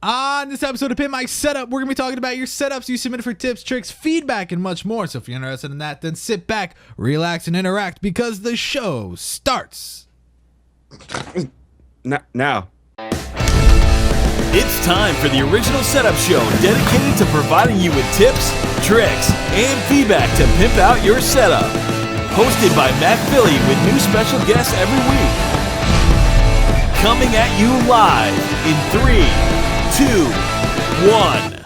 On this episode of Pimp My Setup, we're going to be talking about your setups you submitted for tips, tricks, feedback, and much more. So if you're interested in that, then sit back, relax, and interact because the show starts now. It's time for the original setup show dedicated to providing you with tips, tricks, and feedback to pimp out your setup. Hosted by Matt Philly with new special guests every week. Coming at you live in 3, 2, 1.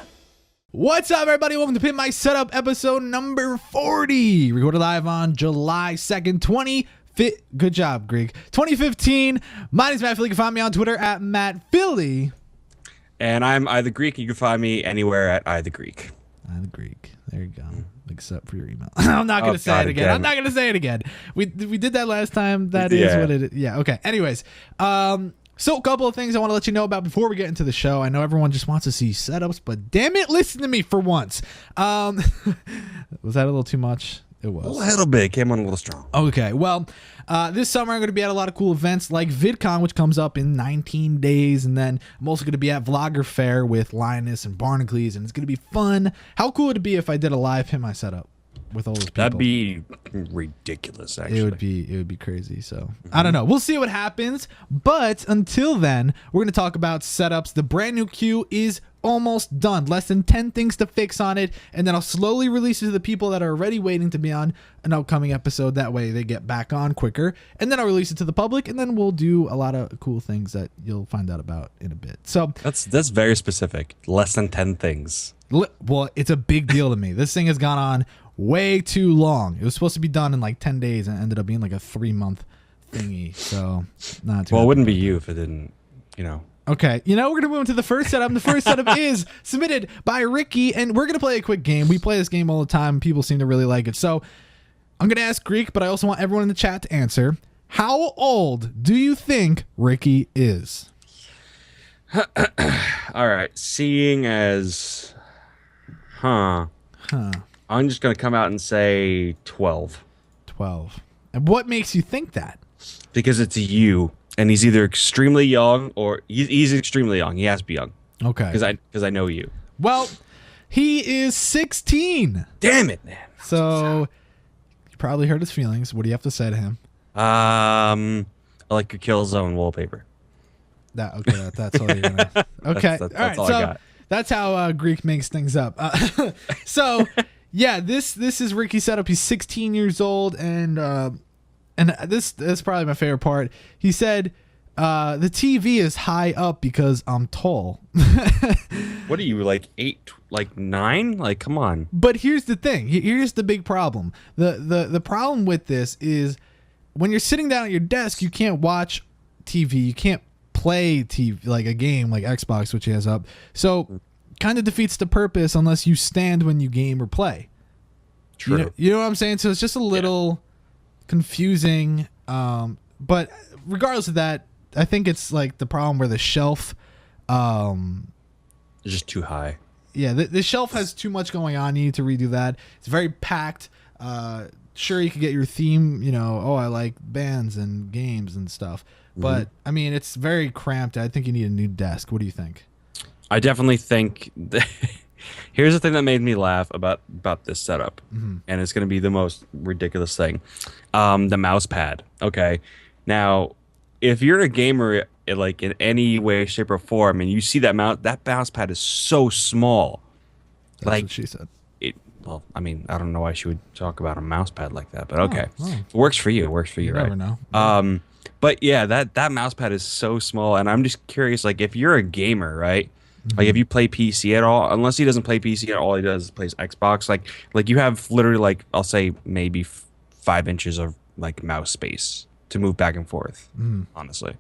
What's up, everybody? Welcome to Pimp My Setup, episode number 40. Recorded live on July 2nd, good job, Greek. 2015. My name is Matt Philly. You can find me on Twitter at Matt Philly. And I'm iTheGreek. You can find me anywhere at iTheGreek. iTheGreek. There you go. Except for your email. I'm not going to say it again. I'm not going to say it again. We did that last time. That is what it is. Yeah, okay. Anyways, so a couple of things I want to let you know about before we get into the show. I know everyone just wants to see setups, but damn it, listen to me for once. Was that a little too much? It was. A little bit. It came on a little strong. Okay, well, this summer I'm going to be at a lot of cool events like VidCon, which comes up in 19 days, and then I'm also going to be at Vlogger Fair with Linus and Barnacles, and it's going to be fun. How cool would it be if I did a live Pimp My Setup with all those people? That'd be ridiculous, actually. It would be crazy. So I don't know. We'll see what happens. But until then, we're going to talk about setups. The brand new queue is almost done. Less than 10 things to fix on it, and then I'll slowly release it to the people that are already waiting to be on an upcoming episode. That way they get back on quicker, and then I'll release it to the public, and then we'll do a lot of cool things that you'll find out about in a bit. So that's very specific. Less than 10 things. Well, it's a big deal to me. This thing has gone on way too long. It was supposed to be done in like 10 days and it ended up being like a 3-month thingy. So not too well, it wouldn't be you if it didn't, Okay, we're going to move into the first setup. The first setup is submitted by Ricky, and we're going to play a quick game. We play this game all the time. People seem to really like it. So I'm going to ask Greek, but I also want everyone in the chat to answer. How old do you think Ricky is? All right. Seeing as... I'm just going to come out and say 12. 12. And what makes you think that? Because it's you. And he's either extremely young or he's extremely young. He has to be young. Okay. Because I know you. Well, he is 16. Damn it, man. So you probably hurt his feelings. What do you have to say to him? I like your Killzone wallpaper. That's all you're gonna. Okay. That's all I got. That's how Greek makes things up. So yeah, this is Ricky's setup. He's 16 years old, and this is probably my favorite part. He said, the TV is high up because I'm tall. What are you, like 8, like 9? Like, come on. But here's the thing. Here's the big problem. The problem with this is when you're sitting down at your desk, you can't watch TV. You can't play TV, like a game like Xbox, which he has up. So kind of defeats the purpose unless you stand when you game or play. True. You know what I'm saying? So it's just a little... confusing, but regardless of that, I think it's like the problem where the shelf It's just too high. Yeah, the shelf has too much going on. You need to redo that. It's very packed. Sure, you could get your theme, I like bands and games and stuff, but I mean, it's very cramped. I think you need a new desk. What do you think? I definitely think here's the thing that made me laugh about this setup, and it's going to be the most ridiculous thing. The mouse pad. Okay. Now, if you're a gamer, like in any way, shape, or form, and you see that mouse pad is so small. That's what she said. Well, I mean, I don't know why she would talk about a mouse pad like that, but okay. It works for you. It works for you, right? Never know. But yeah, that mouse pad is so small, and I'm just curious, like, if you're a gamer, right? Like, if you play PC at all, unless he doesn't play PC at all, he does plays Xbox. Like you have literally, like, I'll say maybe 5 inches of like mouse space to move back and forth. Honestly,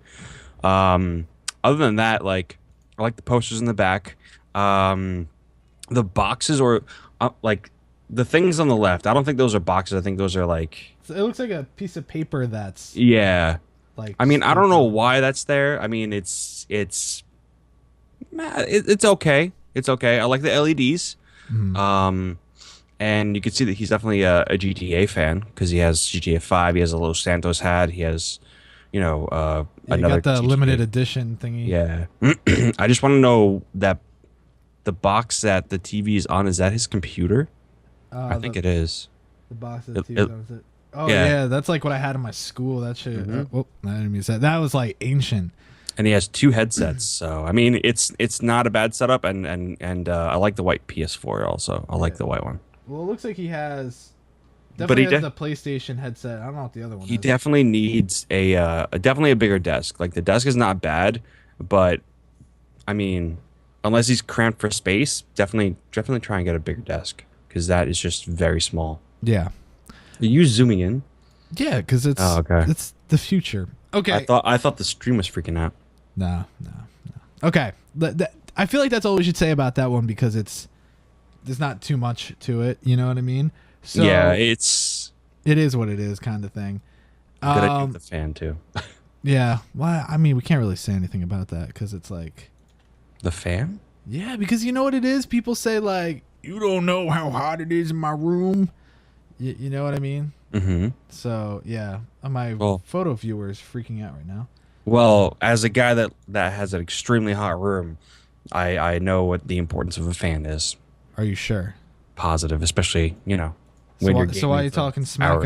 other than that, like, I like the posters in the back, the boxes, or like the things on the left. I don't think those are boxes. I think those are like. So it looks like a piece of paper that's. Yeah. Like. I mean, I don't know why that's there. I mean, it's okay. It's okay. I like the LEDs. And you can see that he's definitely a GTA fan because he has GTA 5. He has a Los Santos hat. He has, You another got the teaching limited aid. edition thingy. Yeah. I just want to know that the box that the TV is on, is that his computer? I think it is. The box of the It- TV. it- That was it. Oh yeah. yeah, that's like what I had in my school. That shit. I didn't mean to say that was like ancient. And he has 2 headsets. So I mean, it's not a bad setup, and I like the white PS4 also. I like the white one. Well, it looks like he has. But he Definitely has the PlayStation headset. I don't know what the other one He is. definitely needs definitely a bigger desk. Like the desk is not bad, but I mean, unless he's cramped for space, definitely try and get a bigger desk because that is just very small. Yeah. Are you zooming in? Yeah, because it's okay. it's the future. Okay. I thought the stream was freaking out. No. Okay. I feel like that's all we should say about that one because there's not too much to it. You know what I mean? So Yeah, it is what it is, kind of thing. good idea with the fan too. Yeah. Well, I mean, we can't really say anything about that because it's like. The fan? Yeah, because you know what it is? People say, like, you don't know how hot it is in my room. You know what I mean? Mm-hmm. So, yeah. My photo viewer is freaking out right now. Well, as a guy that has an extremely hot room, I know what the importance of a fan is. Are you sure? Positive, especially, when you're So why are you gaming for talking smack hours.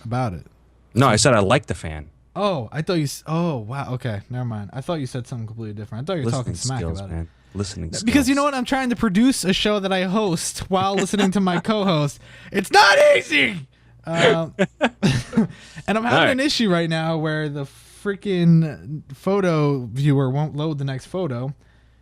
about it? No, I said I like the fan. Oh, I thought you... Oh, wow. Okay, never mind. I thought you said something completely different. I thought you were talking smack skills, about man. it. Listening skills. Because you know what? I'm trying to produce a show that I host while listening to my co-host. It's not easy! And I'm having an issue right now where the freaking photo viewer won't load the next photo.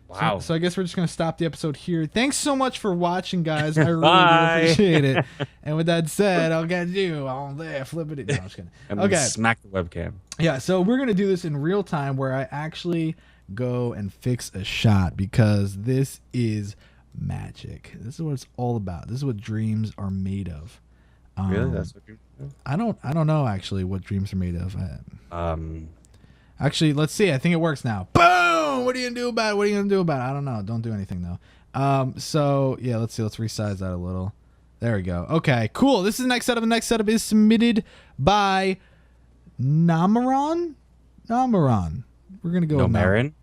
Wow. So I guess we're just going to stop the episode here. Thanks so much for watching, guys. I really do Bye. appreciate it. And with that said, I'll get you on there. Flippity. No, I'm just kidding. I'm gonna Okay. smack the webcam. Yeah, so we're going to do this in real time where I actually go and fix a shot because this is magic. This is what it's all about. This is what dreams are made of. Really? That's what you're doing? I don't know actually what dreams are made of. Actually, let's see. I think it works now. Boom! What are you gonna do about it? What are you gonna do about it? I don't know. Don't do anything though. So yeah, let's see. Let's resize that a little. There we go. Okay, cool. This is the next setup. The next setup is submitted by Namaron. We're gonna go with Marin?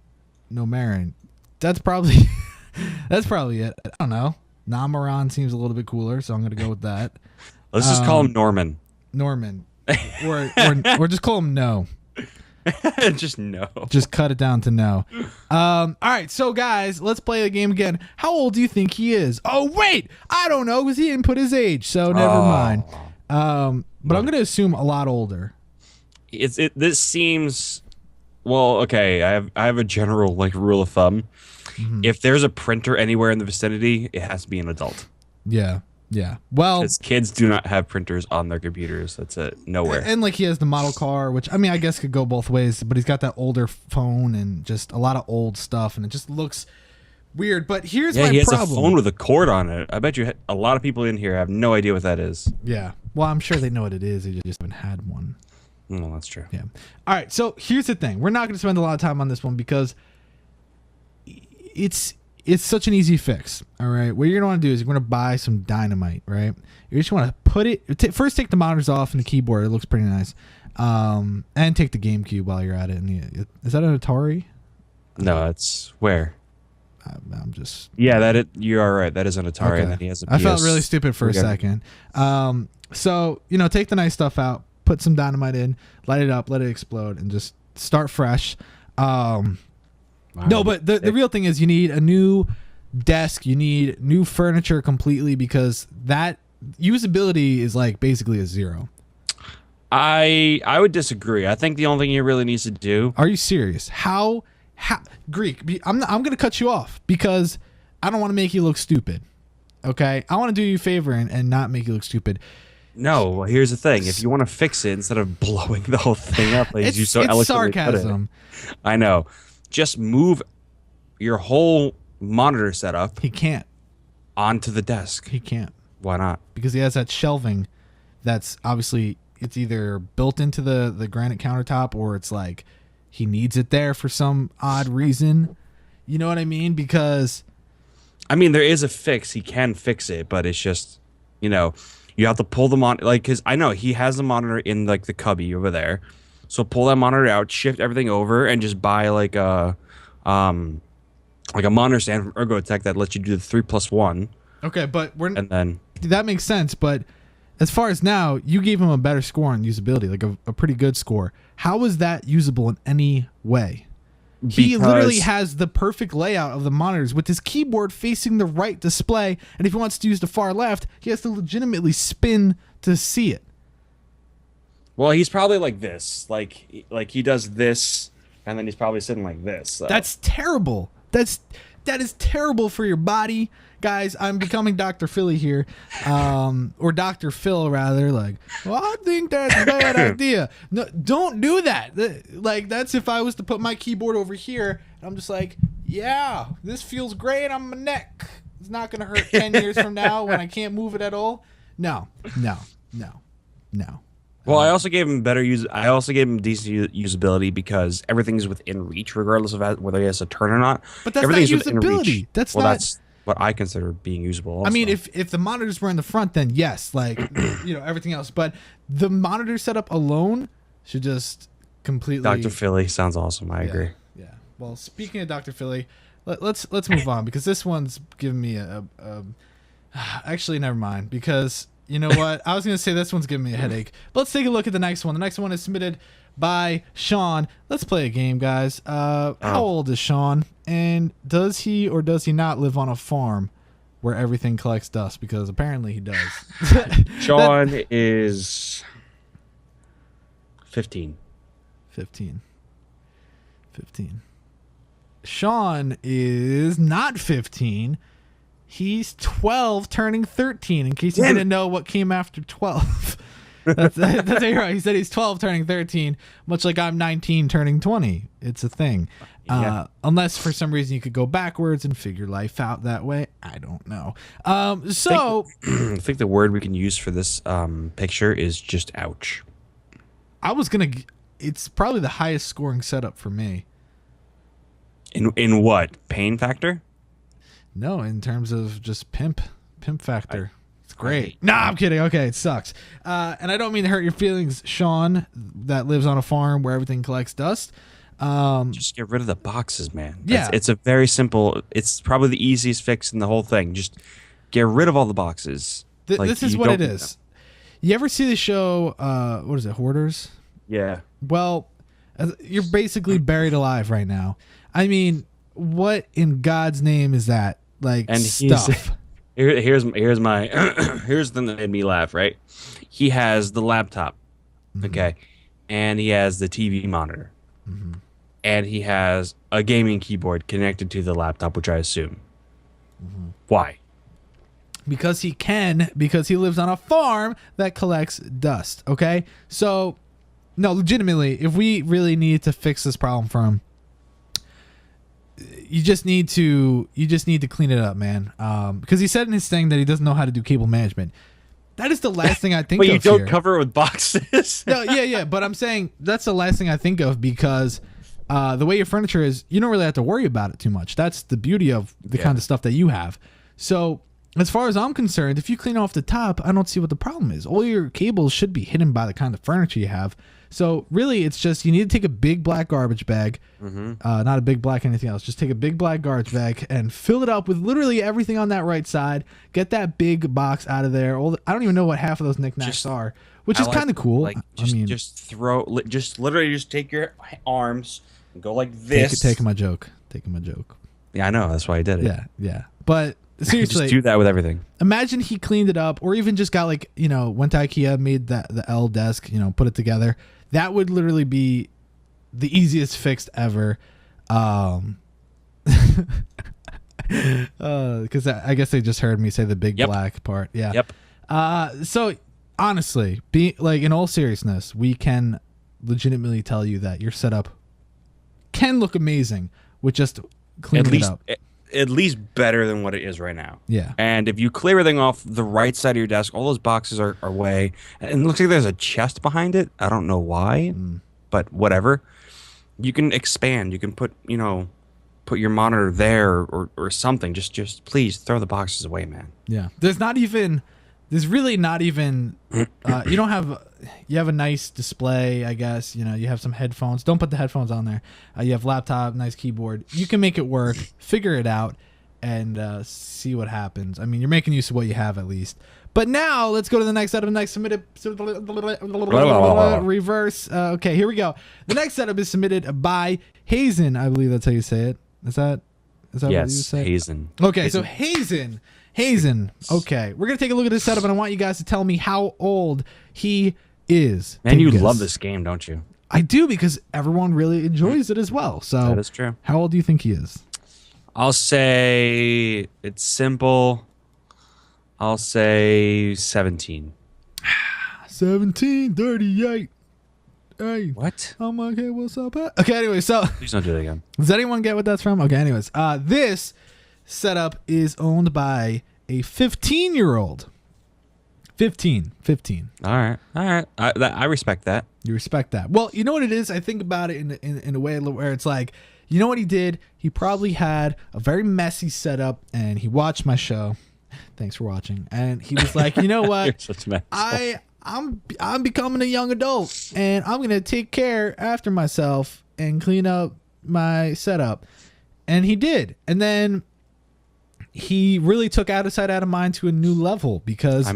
No Marin. That's probably it. I don't know. Namaron seems a little bit cooler, so I'm gonna go with that. Let's just call him Norman. Norman, or just call him No. Just no. Just cut it down to no. All right, so guys, let's play the game again. How old do you think he is? Oh wait, I don't know because he didn't put his age, so never mind. But I'm gonna assume a lot older. This seems well. Okay, I have a general rule of thumb. Mm-hmm. If there's a printer anywhere in the vicinity, it has to be an adult. Yeah. Well, Because kids do not have printers on their computers. That's it. Nowhere. and like he has the model car, which I mean, I guess could go both ways. But he's got that older phone and just a lot of old stuff, and it just looks weird. But here's my he has problem. a phone with a cord on it. I bet you a lot of people in here have no idea what that is. Yeah. Well, I'm sure they know what it is. They just haven't had one. Well, that's true. Yeah. All right. So here's the thing. We're not going to spend a lot of time on this one because it's such an easy fix. All right. What you're going to want to do is you're going to buy some dynamite, right? You just want to put it first. Take the monitors off and the keyboard. It looks pretty nice. And take the GameCube while you're at it. And is that an Atari? No, it's where. I'm just. Yeah, you are right. That is an Atari, Okay. and then he has a I felt PS. really stupid for a second. So take the nice stuff out, put some dynamite in, light it up, let it explode, and just start fresh. Wow. No, but the real thing is you need a new desk, you need new furniture completely because that usability is like basically a zero. I would disagree. I think the only thing he really needs to do. Are you serious? How Greek? I'm going to cut you off because I don't want to make you look stupid. Okay, I want to do you a favor and not make you look stupid. No, here's the thing. If you want to fix it instead of blowing the whole thing up, like you so it's eloquently put it. sarcasm. I know. Just move your whole monitor setup He can't. onto the desk. He can't Why not? because he has that shelving. That's obviously it's either built into the granite countertop or it's like he needs it there for some odd reason. You know what I mean? Because I mean, there is a fix. He can fix it, but it's just, you have to pull them on. Because I know he has the monitor in the cubby over there. So pull that monitor out, shift everything over, and just buy like a monitor stand from Ergotech that lets you do the 3+1. Okay, but and then that makes sense. But as far as now, you gave him a better score on usability, like a pretty good score. How is that usable in any way? He literally has the perfect layout of the monitors with his keyboard facing the right display, and if he wants to use the far left, he has to legitimately spin to see it. Well, he's probably like this, like he does this, and then he's probably sitting like this. So. That's terrible. That is terrible for your body, guys. I'm becoming Dr. Philly here, or Dr. Phil rather. Like, well, I think that's a bad idea. No, don't do that. Like, that's if I was to put my keyboard over here. And I'm just like, yeah, this feels great on my neck. It's not gonna hurt 10 years from now when I can't move it at all. No. Well, I also gave him I also gave him decent usability because everything's within reach, regardless of whether he has to turn or not. But that's everything's not within usability. reach. That's what I consider being usable. Also. I mean, if the monitors were in the front, then yes, like everything else. But the monitor setup alone should just completely. Dr. Philly sounds awesome. I agree. Yeah. Well, speaking of Dr. Philly, let's move on because this one's giving me a actually, never mind because. You know what? I was going to say this one's giving me a headache. But let's take a look at the next one. The next one is submitted by Sean. Let's play a game, guys. How old is Sean? And does he or does he not live on a farm where everything collects dust? Because apparently he does. Sean is 15. 15. Sean is not 15. He's 12 turning 13, in case you didn't know what came after 12. That's right. He said he's 12 turning 13, much like I'm 19 turning 20. It's a thing. Yeah. Unless for some reason you could go backwards and figure life out that way. I don't know. I think the word we can use for this picture is just ouch. It's probably the highest scoring setup for me. In what? Pain factor? No, in terms of just pimp factor. It's great. Nah, I'm kidding. Okay, it sucks. And I don't mean to hurt your feelings, Sean, that lives on a farm where everything collects dust. Just get rid of the boxes, man. Yeah. It's a very simple, it's probably the easiest fix in the whole thing. Just get rid of all the boxes. This is what it is. You ever see the show, what is it, Hoarders? Yeah. Well, you're basically buried alive right now. I mean, what in God's name is that? Like, and stuff. Here's my here's the thing that made me laugh. Right, he has the laptop, okay, and he has the TV monitor, and he has a gaming keyboard connected to the laptop, which I assume. Why? Because he lives on a farm that collects dust. Okay, so no, legitimately, if we really need to fix this problem for him. You just need to clean it up, man. Because he said in his thing that he doesn't know how to do cable management. That is the last thing I think of. But you don't cover it with boxes. No, yeah. But I'm saying that's the last thing I think of because the way your furniture is, you don't really have to worry about it too much. That's the beauty of the kind of stuff that you have. So as far as I'm concerned, if you clean off the top, I don't see what the problem is. All your cables should be hidden by the kind of furniture you have. So really, it's just you need to take a big black garbage bag, not a big black anything else. Just take a big black garbage bag and fill it up with literally everything on that right side. Get that big box out of there. I don't even know what half of those knickknacks are, which is kind of cool. Like, just literally take your arms and go like this. Taking my joke. Yeah, I know. That's why I did it. Yeah. But seriously, just do that with everything. Imagine he cleaned it up, or even just got went to IKEA, made the L desk, put it together. That would literally be the easiest fix ever. Because I guess they just heard me say the big black part. Yeah. Yep. So honestly, in all seriousness, we can legitimately tell you that your setup can look amazing with just cleaning it up. At least better than what it is right now. Yeah. And if you clear everything off the right side of your desk, all those boxes are away. And it looks like there's a chest behind it. I don't know why, but whatever. You can expand. You can put your monitor there or something. Just please throw the boxes away, man. Yeah. There's really not even you don't have you have a nice display, I guess. You know, you have some headphones. Don't put the headphones on there. You have laptop, nice keyboard. You can make it work. Figure it out, and see what happens. I mean, you're making use of what you have at least. But now let's go to the next setup. Next submitted reverse. Okay, here we go. The next setup is submitted by Hazen. I believe that's how you say it. Is that what you say? Hazen. Okay, so Hazen. Okay, we're gonna take a look at this setup, and I want you guys to tell me how old he is. Man, you love this game, don't you? I do, because everyone really enjoys it as well. So that is true. How old do you think he is? I'll say it's simple. I'll say 17. 17, 38. Hey. What? Oh my God, what's up? Okay, anyway, so Please don't do that again. does anyone get what that's from? Okay, anyways, this setup is owned by a 15-year-old. 15. All right. I respect that. You respect that. Well, you know what it is? I think about it in a way where it's like, you know what he did? He probably had a very messy setup, and he watched my show. Thanks for watching. And he was like, you know what? You're such an asshole. I'm becoming a young adult, and I'm gonna take care after myself and clean up my setup. And he did. And then he really took Out of Sight, Out of Mind to a new level, because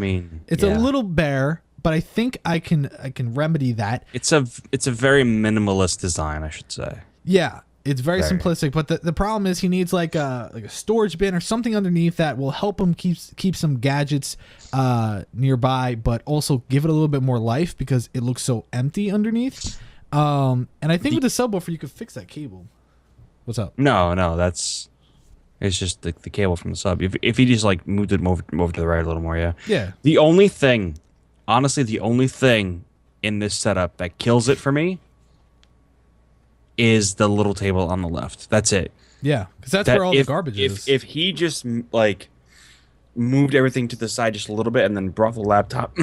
it's a little bare, but I think I can remedy that. It's a very minimalist design, I should say. Yeah. It's very simplistic, but the problem is he needs like a storage bin or something underneath that will help him keep some gadgets nearby, but also give it a little bit more life, because it looks so empty underneath. And I think with the subwoofer you could fix that cable. What's up? No, it's just the cable from the sub. If he just like moved it over to the right a little more, yeah. Yeah. The only thing in this setup that kills it for me is the little table on the left. That's it. Yeah, because that's where all the garbage is. If he just like moved everything to the side just a little bit and then brought the laptop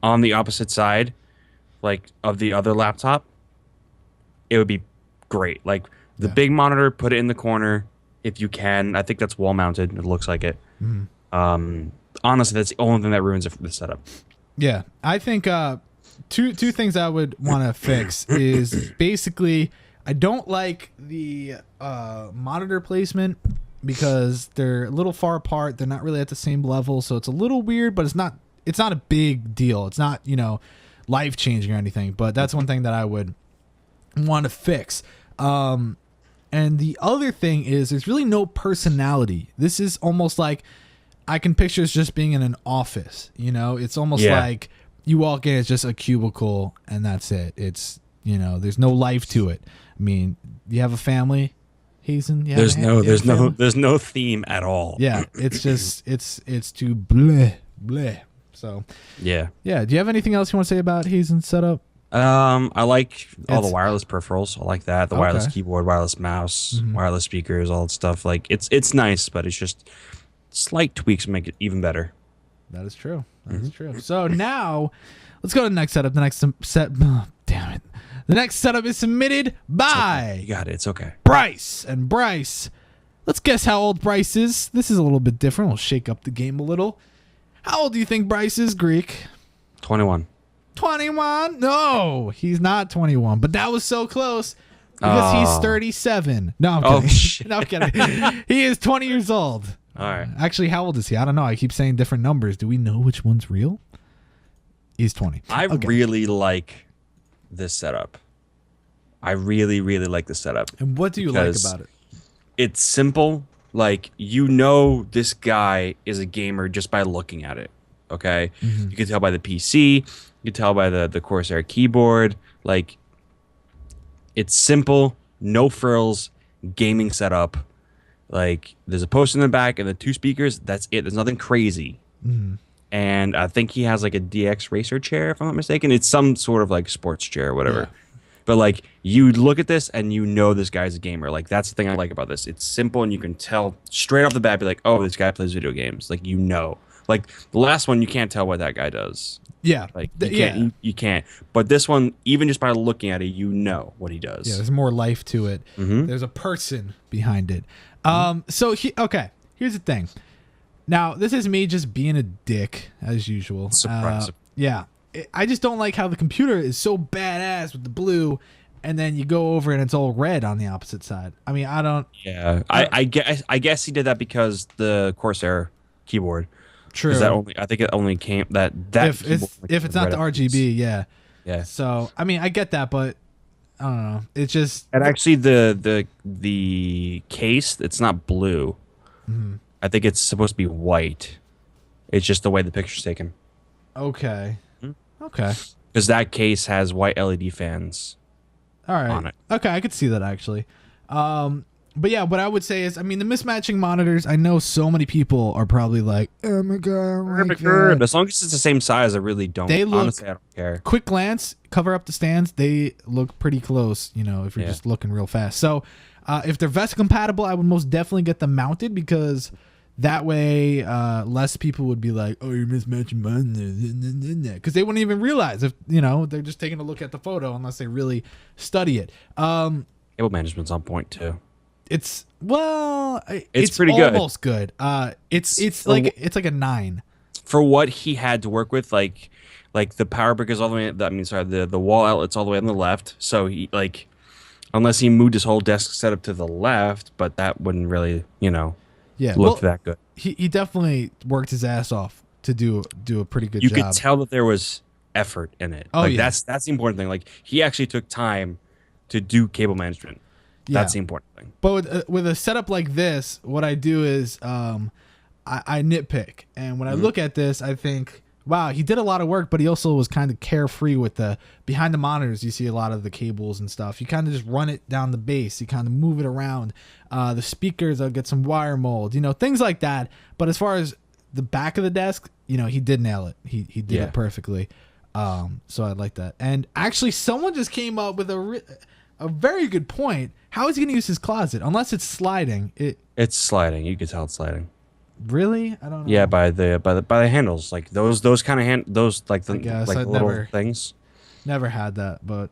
on the opposite side, like of the other laptop, it would be great. Like the big monitor, put it in the corner if you can. I think that's wall mounted. It looks like it. Mm-hmm. Honestly, that's the only thing that ruins it for the setup. Yeah, I think two things I would want to fix is basically, I don't like the monitor placement, because they're a little far apart. They're not really at the same level, so it's a little weird, but it's not a big deal. It's not, life changing or anything, but that's one thing that I would want to fix. And the other thing is, there's really no personality. This is almost like, I can picture it's just being in an office, it's almost like you walk in, it's just a cubicle, and that's it. It's, there's no life to it. I mean, you have a family, Hazen? There's no theme at all. Yeah, it's just, it's too bleh, bleh. So, yeah. Do you have anything else you want to say about Hazen's setup? I like all the wireless peripherals. I like that. The wireless keyboard, wireless mouse, wireless speakers, all that stuff. Like, it's nice, but it's just slight tweaks make it even better. That is true. That is true. So now, let's go to the next setup. The next damn it. The next setup is submitted by You got it. It's okay. Bryce. And Bryce, let's guess how old Bryce is. This is a little bit different. We'll shake up the game a little. How old do you think Bryce is, Greek? 21. 21? No, he's not 21. But that was so close, because he's 37. No, I'm kidding. Shit. No, I'm kidding. He is 20 years old. All right. Actually, how old is he? I don't know. I keep saying different numbers. Do we know which one's real? He's 20. I really like this setup. I really, really like this setup. And what do you like about it? It's simple. Like, this guy is a gamer just by looking at it. Okay? Mm-hmm. You can tell by the PC. You can tell by the Corsair keyboard. Like, it's simple, no frills, gaming setup. Like, there's a poster in the back and the two speakers. That's it. There's nothing crazy. Mm-hmm. And I think he has like a DX racer chair, if I'm not mistaken. It's some sort of like sports chair or whatever. Yeah. But like, you look at this and this guy's a gamer. Like, that's the thing I like about this. It's simple, and you can tell straight off the bat, be like, oh, this guy plays video games. Like, Like, the last one, you can't tell what that guy does. Yeah. Like, you can't. But this one, even just by looking at it, you know what he does. Yeah, there's more life to it. Mm-hmm. There's a person behind it. So, here's the thing. Now, this is me just being a dick, as usual. Surprise. Yeah. I just don't like how the computer is so badass with the blue, and then you go over and it's all red on the opposite side. I mean, I don't. Yeah, I guess he did that because the Corsair keyboard. True. I think it only came that if it's not the RGB, yeah. Yeah. So I mean, I get that, but I don't know. It's just and actually the case, it's not blue. Mm-hmm. I think it's supposed to be white. It's just the way the picture's taken. Okay. Mm-hmm. Okay. Because that case has white LED fans. All right. On it. Okay, I could see that actually. But yeah, what I would say is, I mean, the mismatching monitors. I know so many people are probably like, "Oh my god!" As long as it's the same size, I really don't. They look. Honestly, I don't care. Quick glance, cover up the stands. They look pretty close. You know, if you're just looking real fast. So, if they're VESA compatible, I would most definitely get them mounted because that way, less people would be like, "Oh, you're mismatching monitors," because they wouldn't even realize if they're just taking a look at the photo unless they really study it. Cable management's on point too. It's pretty good. Almost good. It's like a 9 for what he had to work with. Like the power brick is all the way. The wall outlet's all the way on the left. So he unless he moved his whole desk setup to the left, but that wouldn't really look that good. He definitely worked his ass off to do a pretty good job. You could tell that there was effort in it. That's the important thing. Like he actually took time to do cable management. That's the important thing. But with a setup like this, what I do is I nitpick. And when I look at this, I think, wow, he did a lot of work, but he also was kind of carefree with the behind the monitors. You see a lot of the cables and stuff. You kind of just run it down the base. You kind of move it around. The speakers, I'll get some wire mold, things like that. But as far as the back of the desk, he did nail it. He did it perfectly. So I like that. And actually, someone just came up with a very good point. How is he going to use his closet? Unless it's sliding. It's sliding. You can tell it's sliding. Really? I don't know. Yeah, by the handles, like those kind of those like the little things. Never had that, but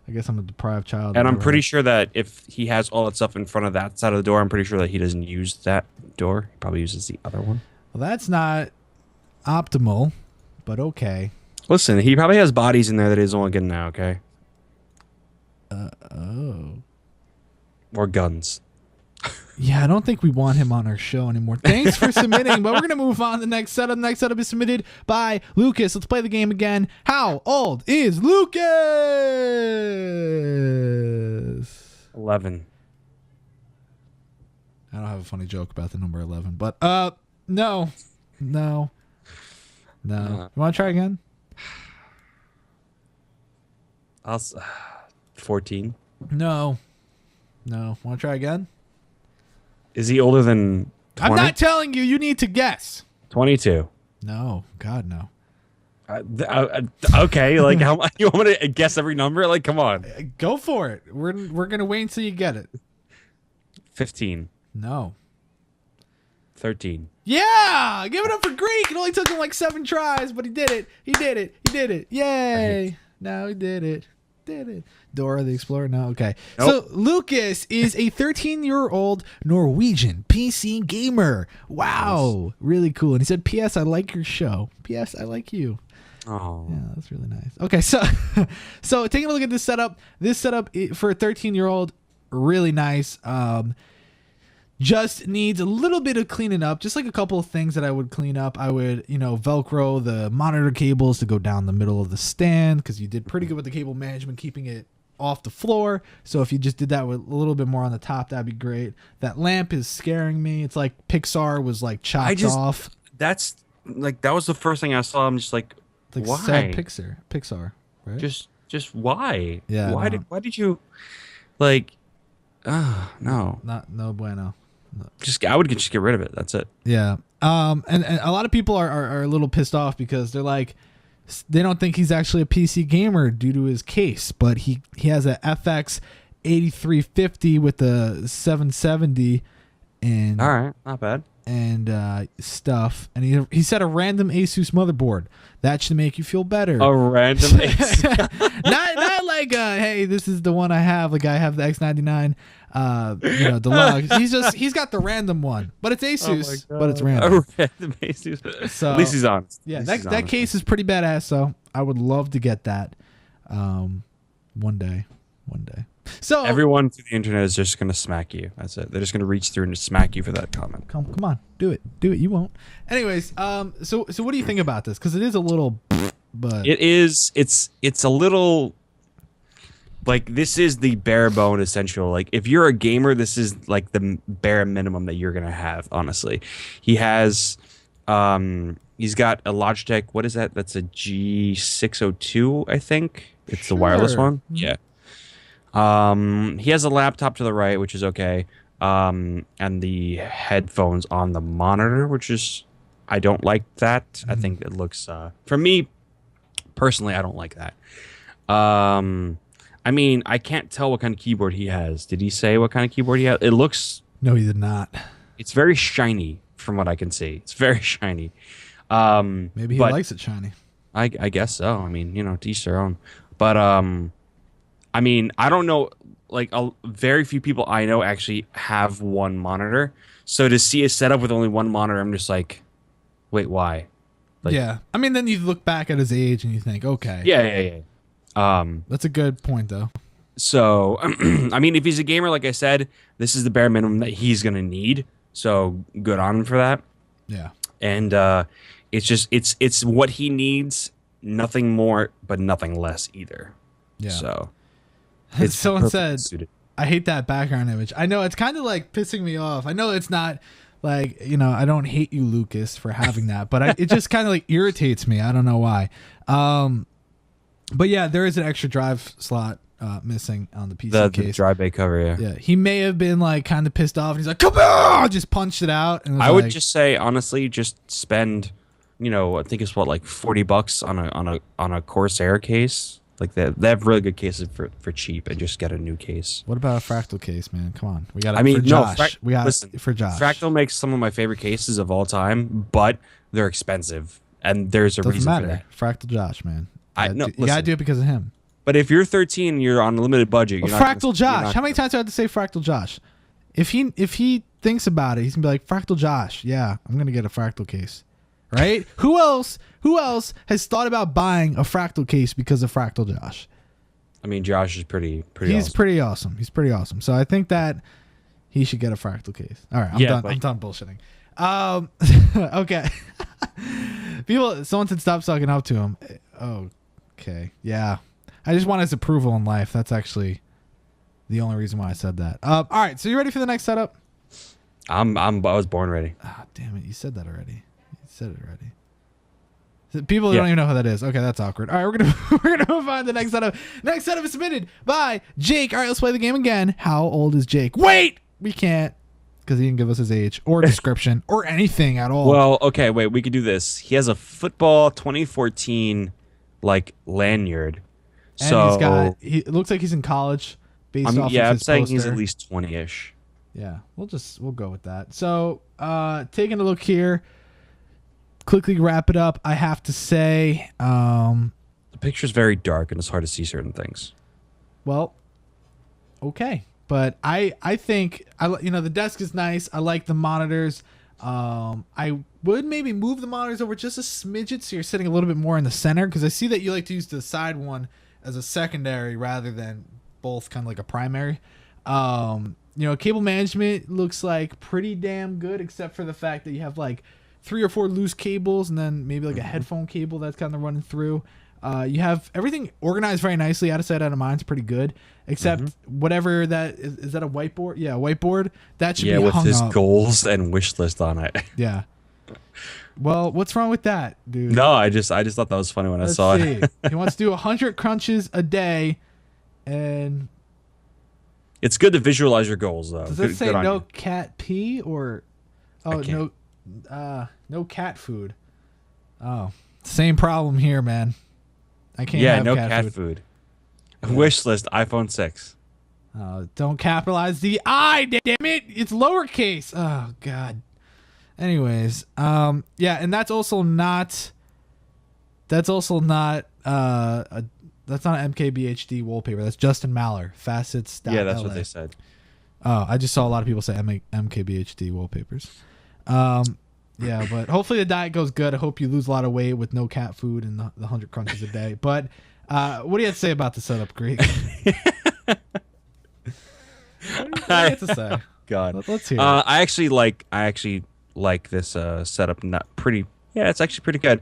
I guess I'm a deprived child. And I'm pretty sure that if he has all that stuff in front of that side of the door, I'm pretty sure that he doesn't use that door. He probably uses the other one. Well, that's not optimal, but okay. Listen, he probably has bodies in there that he's only getting now. Okay. Or guns. Yeah, I don't think we want him on our show anymore. Thanks for submitting, but we're going to move on to the next setup. The next setup is submitted by Lucas. Let's play the game again. How old is Lucas? 11. I don't have a funny joke about the number 11, but no. You want to try again? 14. No. Want to try again? Is he older than 20? I'm not telling you. You need to guess. 22. No. God, no. Okay, like how you want me to guess every number? Like, come on. Go for it. We're gonna wait until you get it. 15. No. 13. Yeah! Give it up for Greek. It only took him like 7 tries, but he did it. Yay! Now he did it. Dora the Explorer? No, okay. Nope. So Lucas is a 13-year-old Norwegian PC gamer. Wow, nice. Really cool. And he said, "P.S. I like your show. P.S. I like you." Oh, yeah, that's really nice. Okay, so taking a look at this setup. This setup for a 13-year-old, really nice. Just needs a little bit of cleaning up. Just like a couple of things that I would clean up. I would, Velcro the monitor cables to go down the middle of the stand because you did pretty good with the cable management, keeping it off the floor. So if you just did that with a little bit more on the top, that'd be great. That lamp is scaring me. It's like Pixar was like chopped off. That's like, that was the first thing I saw. I'm just like why? Sad Pixar, right? Just why? Yeah. Why did you like? No. No bueno. I would just get rid of it. That's it. Yeah. And a lot of people are a little pissed off because they're like, they don't think he's actually a PC gamer due to his case, but he has a FX 8350 with a 770 and all right, not bad. And stuff. And he said a random Asus motherboard. That should make you feel better. A random Asus. not like hey, this is the one I have. Like I have the X99 deluxe. He's got the random one. But it's Asus, but it's random. A random Asus. So, at least he's honest. Yeah, that case is pretty badass, so I would love to get that one day. So everyone through the internet is just gonna smack you. That's it. They're just gonna reach through and just smack you for that comment. come on, do it. You won't. Anyways, so what do you think about this? Because it is a little, but it is. It's a little. Like, this is the bare bone essential. Like, if you're a gamer, this is like the bare minimum that you're gonna have. Honestly, he has, he's got a Logitech. What is that? That's a G602, I think. It's the wireless one. Yeah. He has a laptop to the right, which is okay. And the headphones on the monitor, which is, I don't like that. I think it looks, for me personally, I don't like that. I mean, I can't tell what kind of keyboard he has. Did he say what kind of keyboard he has? It looks... No, he did not. It's very shiny from what I can see. It's very shiny. Maybe he likes it shiny. I guess so. I mean, to each their own. But, I mean, I don't know. Like, very few people I know actually have one monitor. So to see a setup with only one monitor, I'm just like, wait, why? Like, yeah. I mean, then you look back at his age and you think, okay. Yeah. That's a good point, though. So, I mean, if he's a gamer, like I said, this is the bare minimum that he's going to need. So, good on him for that. Yeah. And it's just, it's what he needs, nothing more, but nothing less either. Yeah. So, someone said, suited. I hate that background image. I know it's kind of like pissing me off. I know it's not like, I don't hate you, Lucas, for having that, but it just kind of like irritates me. I don't know why. But yeah, there is an extra drive slot missing on the PC case. The dry bay cover, yeah. Yeah, he may have been like kind of pissed off. And he's like, "Come on!" Just punched it out. And I would just say, honestly, just spend, I think it's like $40 on a Corsair case. Like they have really good cases for cheap, and just get a new case. What about a Fractal case, man? Come on, we got it. I mean, for Josh. No, we got listen, it for Josh. Fractal makes some of my favorite cases of all time, but they're expensive, and there's a reason for that. Fractal Josh, man. You gotta do it because of him. But if you're 13 and you're on a limited budget, you're Fractal Josh. How many times do I have to say Fractal Josh? If he thinks about it, he's gonna be like, Fractal Josh. Yeah, I'm gonna get a Fractal case. Right? Who else has thought about buying a Fractal case because of Fractal Josh? I mean, Josh is pretty. He's awesome. pretty awesome. He's pretty awesome. So I think that he should get a Fractal case. All right, I'm done. I'm done bullshitting. Okay. Someone said stop sucking up to him. Okay. Yeah. I just want his approval in life. That's actually the only reason why I said that. All right. So you ready for the next setup? I was born ready. Ah, damn it. You said that already. People don't even know who that is. Okay, that's awkward. All right, we're gonna move on to the next setup. Next setup is submitted by Jake. All right, let's play the game again. How old is Jake? Wait, we can't because he didn't give us his age or description or anything at all. Well, okay, wait. We could do this. He has a football 2014 lanyard. And so it looks like he's in college. Based off yeah, of I'm his saying poster. he's at least 20-ish. Yeah, we'll go with that. So, taking a look here, quickly wrap it up. I have to say, The picture's very dark and it's hard to see certain things. Well, okay, but I think the desk is nice. I like the monitors. I would maybe move the monitors over just a smidget so you're sitting a little bit more in the center, because I see that you like to use the side one as a secondary rather than both kind of like a primary. Cable management looks like pretty damn good, except for the fact that you have like 3 or 4 loose cables and then maybe like a headphone cable that's kind of running through. You have everything organized very nicely. Out of sight, out of mind. It's pretty good, except whatever that is that a whiteboard? Yeah, whiteboard. That should be hung up. Yeah, with his goals and wish list on it. Yeah. Well, what's wrong with that, dude? No, I just thought that was funny when I saw it. He wants to do 100 crunches a day, and it's good to visualize your goals, though. does it say no cat pee or no cat food? Oh, same problem here, man. I can't. Yeah, have no cat food. Wish list iPhone 6. Don't capitalize the I. Damn it! It's lowercase. Oh God. Anyways, yeah, and that's also not that's not an MKBHD wallpaper. That's Justin Maller, facets. Yeah, that's what they said. Oh, I just saw a lot of people say MKBHD wallpapers. Yeah, but hopefully the diet goes good. I hope you lose a lot of weight with no cat food and the 100 crunches a day. But what do you have to say about the setup, Greek? What do you have to say? God, Let's hear it. I actually like this setup. Not pretty. Yeah, it's actually pretty good.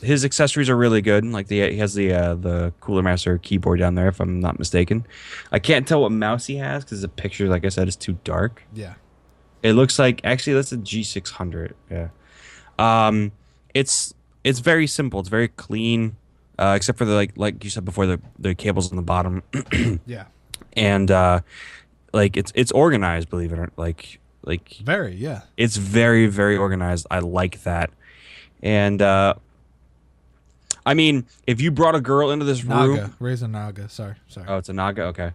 His accessories are really good. Like he has the Cooler Master keyboard down there, if I'm not mistaken. I can't tell what mouse he has because the picture, like I said, is too dark. Yeah. It looks like actually that's a G600. Yeah. It's very simple. It's very clean, except for the like you said before, the cables on the bottom. Yeah. And like it's organized. Believe it or not, like Very, yeah. it's very, very organized. I like that. And I mean, if you brought a girl into this room, Naga, Razor Naga. Sorry. oh, it's a Naga. Okay.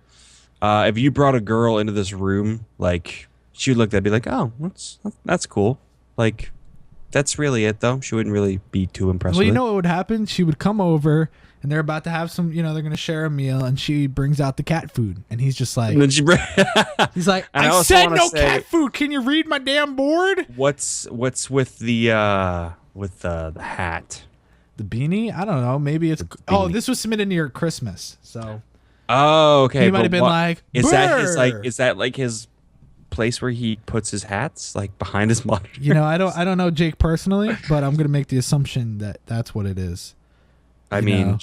If you brought a girl into this room, like she would look at it, be like, oh, that's cool. Like that's really it, though. She wouldn't really be too impressed. Well, with you it. know what would happen? She would come over. And they're about to have some, they're going to share a meal, and she brings out the cat food, and he's just like, And then she he's like, And I I also said wanna no say- cat food. Can you read my damn board? What's with the hat? The beanie? I don't know. Maybe it's. Oh, this was submitted near Christmas, so Oh, okay. he might but have been what- like, is that his "Brr." is that like his place where he puts his hats, like behind his monitor? I don't know Jake personally, but I'm gonna make the assumption that that's what it is. I you mean, know.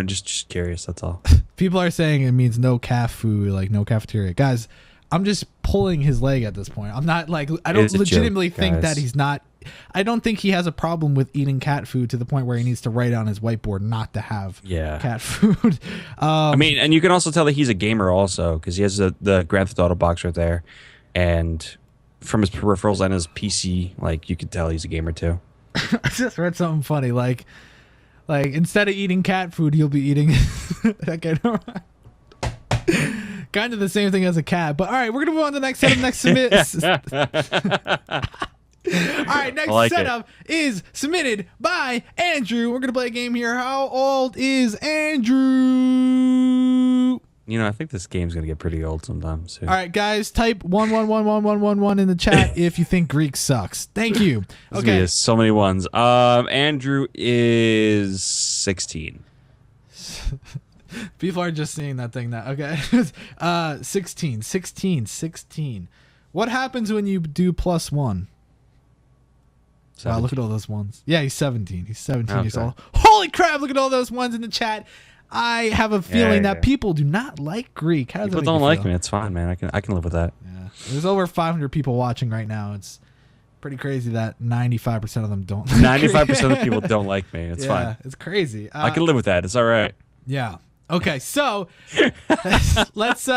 just curious. That's all. People are saying it means no cat food, like no cafeteria. Guys, I'm just pulling his leg at this point. I'm not like, I don't is a legitimately joke, think guys. that he's not. I don't think he has a problem with eating cat food to the point where he needs to write on his whiteboard not to have Yeah. cat food. I mean, and you can also tell that he's a gamer also because he has the Grand Theft Auto box right there, and from his peripherals and his PC, like you could tell he's a gamer too. I just read something funny, like instead of eating cat food, he'll be eating okay, no. Kind of the same thing as a cat. But all right, we're gonna move on to the next setup. Next submit. All right, next like setup is submitted by Andrew. We're gonna play a game here. How old is Andrew? I think this game's gonna get pretty old sometime soon. All right, guys, type 1111111 in the chat if you think Greek sucks. Thank you. There's gonna Okay. be so many ones. Andrew is 16. People are just seeing that thing now. Okay. 16. What happens when you do +1? Wow, 17. look at all those ones. Yeah, he's 17. He's 17 years Okay. old. Holy crap, look at all those ones in the chat. I have a feeling that yeah. people do not like Greek. How does People that make don't you like feel? me. It's fine, man. I can live with that. Yeah. There's over 500 people watching right now. It's pretty crazy that 95% of them don't like 95% Greek. of people don't like me. It's Yeah, fine. it's crazy. I can live with that. It's all right. Yeah. Okay, so let's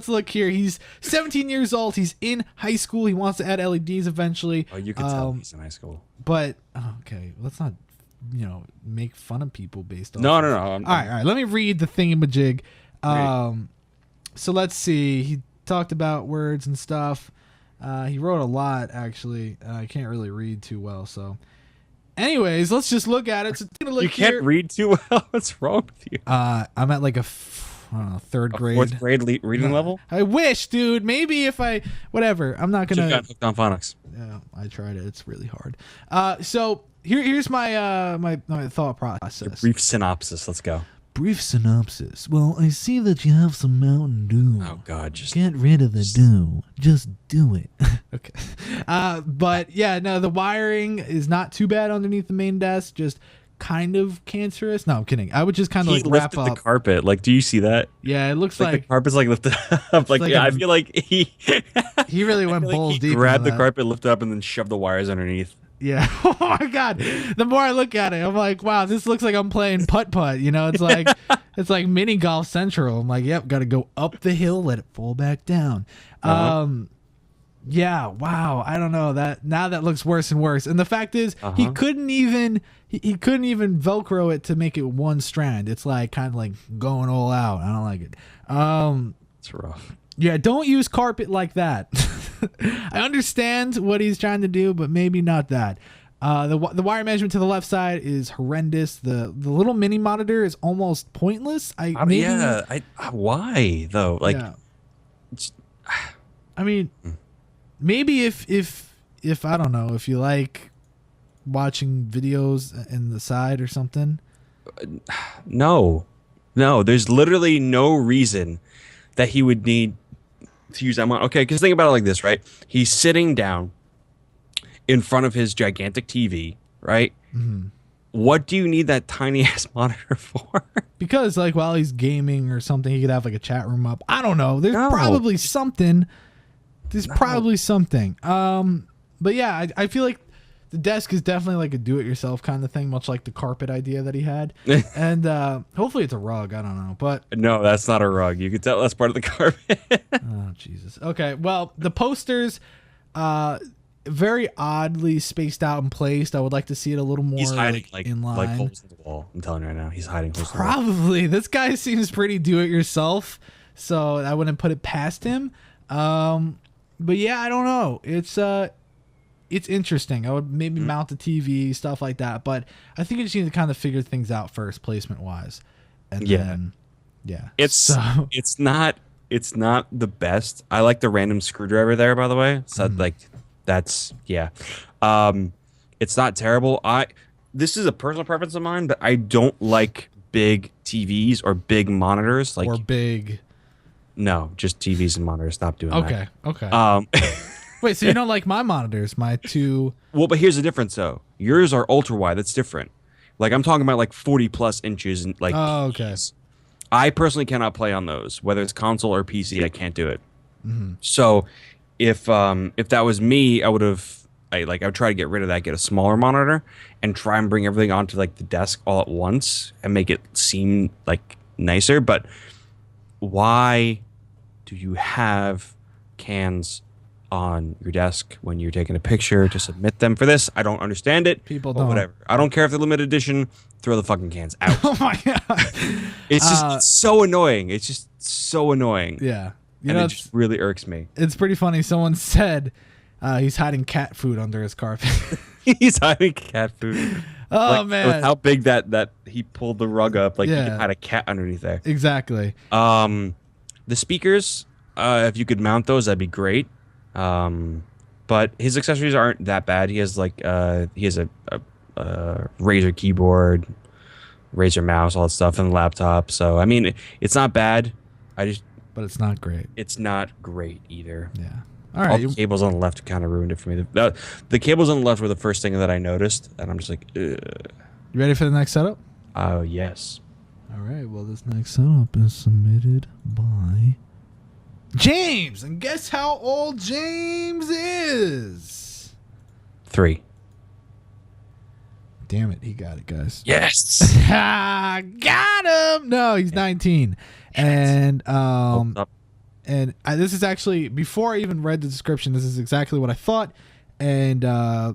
look here. He's 17 years old. He's in high school. He wants to add LEDs eventually. Oh, you can tell he's in high school. But okay, let's not make fun of people based on No. all right. Let me read the thingamajig. So let's see. He talked about words and stuff. He wrote a lot actually. I can't really read too well. So, anyways, let's just look at it. So take a look You can't here. read too well. What's wrong with you? I'm at like a third grade. Fourth grade reading level? I wish, dude. Maybe if I whatever. I'm not Should've gonna. gotten hooked on phonics. Yeah, I tried it. It's really hard. So here's my my thought process. Brief synopsis. Let's go. Brief synopsis. Well, I see that you have some Mountain Dew. Oh God, just Get rid of the dew. Just do it. Okay. But yeah, no, the wiring is not too bad underneath the main desk. Just kind of cancerous. No, I'm kidding. I would just kind of he like wrap lifted up. the carpet. Like, do you see that? Yeah, it looks Like, like the carpet's like lifted up. Like, like yeah, a- I feel like he he really went balls he deep. grabbed into the that. carpet, lifted up, and then shoved the wires underneath. Yeah. Oh my God. The more I look at it, I'm like, wow, this looks like I'm playing putt-putt. It's like it's like mini golf central. I'm like, yep, got to go up the hill, let it fall back down. Yeah. Wow. I don't know that now that looks worse and worse. And the fact is, he couldn't even Velcro it to make it one strand. It's like kind of like going all out. I don't like it. It's rough. Yeah, don't use carpet like that. I understand what he's trying to do, but maybe not that. The wire management to the left side is horrendous. The little mini monitor is almost pointless. Why though? Like, yeah. I mean, maybe if if I don't know, if you like watching videos in the side or something. No, there's literally no reason that he would need to use that monitor. Okay, because think about it like this, right? He's sitting down in front of his gigantic TV, right? Mm-hmm. What do you need that tiny ass monitor for? Because like while he's gaming or something, he could have like a chat room up. I don't know. There's probably something. But yeah, I feel like the desk is definitely like a do-it-yourself kind of thing, much like the carpet idea that he had. And hopefully it's a rug. I don't know. But no, that's not a rug. You could tell that's part of the carpet. Oh, Jesus. Okay, well, the posters, very oddly spaced out and placed. I would like to see it a little more He's hiding like in line. like holes in the wall. I'm telling you right now, he's hiding holes in the wall. Probably. This guy seems pretty do-it-yourself, so I wouldn't put it past him. But yeah, I don't know. It's interesting. I would maybe mount the TV, stuff like that. But I think you just need to kind of figure things out first, placement-wise. And then, yeah. It's not the best. I like the random screwdriver there, by the way. So like that's it's not terrible. This is a personal preference of mine, but I don't like big TVs or big monitors like No, just TVs and monitors. Stop doing that. Okay. Wait, so you don't like my monitors, my two? Well, but here's the difference, though. Yours are ultra wide. That's different. Like I'm talking about like 40 plus inches and like. Oh, okay. I personally cannot play on those, whether it's console or PC. I can't do it. Mm-hmm. So, if that was me, I would try to get rid of that, get a smaller monitor, and try and bring everything onto like the desk all at once and make it seem like nicer. But why do you have cans on your desk when you're taking a picture to submit them for this? I don't understand it. People don't. Whatever. I don't care if they're limited edition. Throw the fucking cans out. Oh my god! It's so annoying. It's just so annoying. Yeah, it just really irks me. It's pretty funny. Someone said he's hiding cat food under his carpet. He's hiding cat food. Oh man! With how big that he pulled the rug up, like you Yeah. could hide a cat underneath there. Exactly. The speakers, if you could mount those, that'd be great. But his accessories aren't that bad. He has like a Razer keyboard, Razer mouse, all that stuff, and laptop. So I mean, it's not bad. But it's not great. It's not great either. Yeah. All the cables on the left kind of ruined it for me. The cables on the left were the first thing that I noticed, and I'm just like, ugh. You ready for the next setup? Oh yes. All right. Well, this next setup is submitted by James, and guess how old James is? 3. Damn it, he got it, guys. Yes. Got him. No, he's 19. And this is actually, before I even read the description, this is exactly what I thought, and I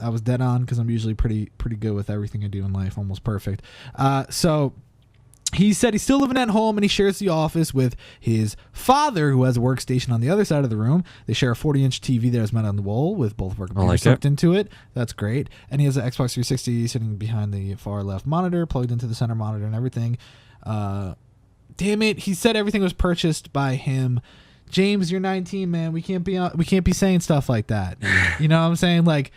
was dead on because I'm usually pretty good with everything I do in life, almost perfect. So he said he's still living at home and he shares the office with his father, who has a workstation on the other side of the room. They share a 40-inch TV that is mounted on the wall with both of our computers hooked into it. That's great. And he has an Xbox 360 sitting behind the far left monitor, plugged into the center monitor and everything. Damn it! He said everything was purchased by him. James, you're 19, man. We can't be saying stuff like that. You know what I'm saying? Like,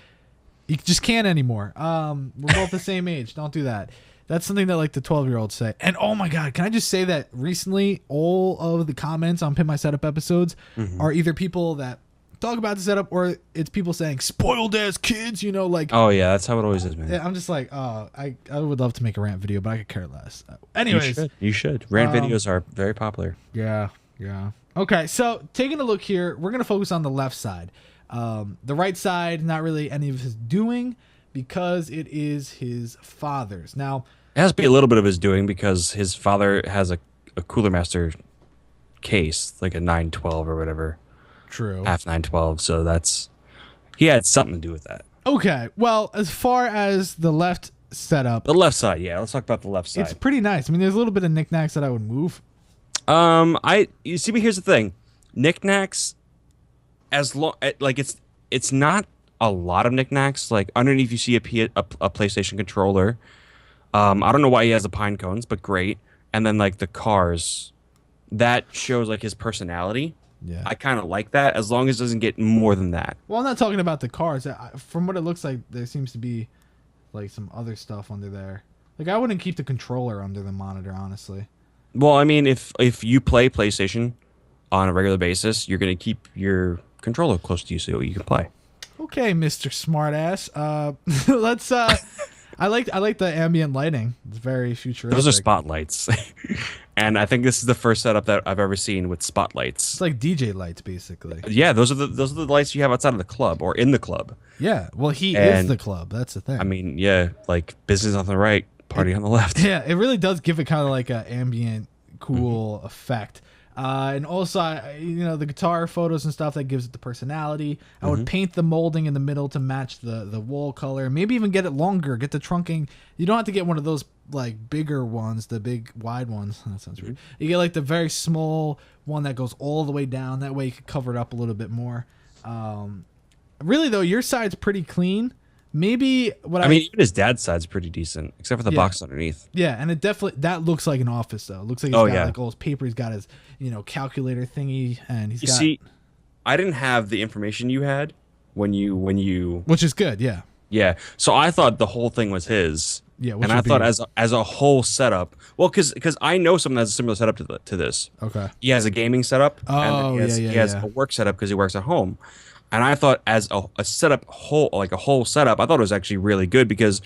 you just can't anymore. We're both the same age. Don't do that. That's something that like the 12-year-olds say. And oh my god, can I just say that recently all of the comments on Pimp My Setup episodes are either people that talk about the setup or it's people saying spoiled ass kids, you know, like. Oh yeah, that's how it always is, man. I'm just like, I would love to make a rant video, but I could care less. Anyways, you should. Rant videos are very popular. Yeah. Okay, so taking a look here, we're gonna focus on the left side. The right side, not really any of his doing, because it is his father's. Now, it has to be a little bit of his doing because his father has a Cooler Master case, like a 912 or whatever. True. Half 912. So he had something to do with that. Okay. Well, as far as the left setup, the left side, yeah. Let's talk about the left side. It's pretty nice. I mean, there's a little bit of knickknacks that I would move. You see, but here's the thing, knickknacks, it's not a lot of knickknacks. Like underneath, you see a PlayStation controller. I don't know why he has the pine cones, but great. And then like the cars, that shows like his personality. Yeah. I kind of like that as long as it doesn't get more than that. Well, I'm not talking about the cards. From what it looks like, there seems to be like some other stuff under there. Like I wouldn't keep the controller under the monitor, honestly. Well, I mean, if you play PlayStation on a regular basis, you're gonna keep your controller close to you so you can play. Okay, Mr. Smartass. Let's. I like the ambient lighting. It's very futuristic. Those are spotlights, and I think this is the first setup that I've ever seen with spotlights. It's like DJ lights, basically. Yeah, those are the lights you have outside of the club or in the club. Yeah, well, he is the club. That's the thing. I mean, yeah, like business on the right, party on the left. Yeah, it really does give it kind of like an ambient, cool effect. And also, the guitar photos and stuff that gives it the personality. I would paint the molding in the middle to match the wall color. Maybe even get it longer. Get the trunking. You don't have to get one of those like bigger ones, the big wide ones. That sounds weird. You get like the very small one that goes all the way down. That way you can cover it up a little bit more. Really though, your side's pretty clean. Maybe I mean, even his dad's side's pretty decent, except for the box underneath. Yeah, and it definitely that looks like an office though. It looks like he's got like all his paper. He's got his calculator thingy, and he's got. See, I didn't have the information you had when you. Which is good, yeah. Yeah, so I thought the whole thing was his. Yeah, and I thought as a whole setup. Well, because I know someone that has a similar setup to this. Okay. He has a gaming setup. Oh, and he has a work setup because he works at home. And I thought as a setup like a whole setup, I thought it was actually really good because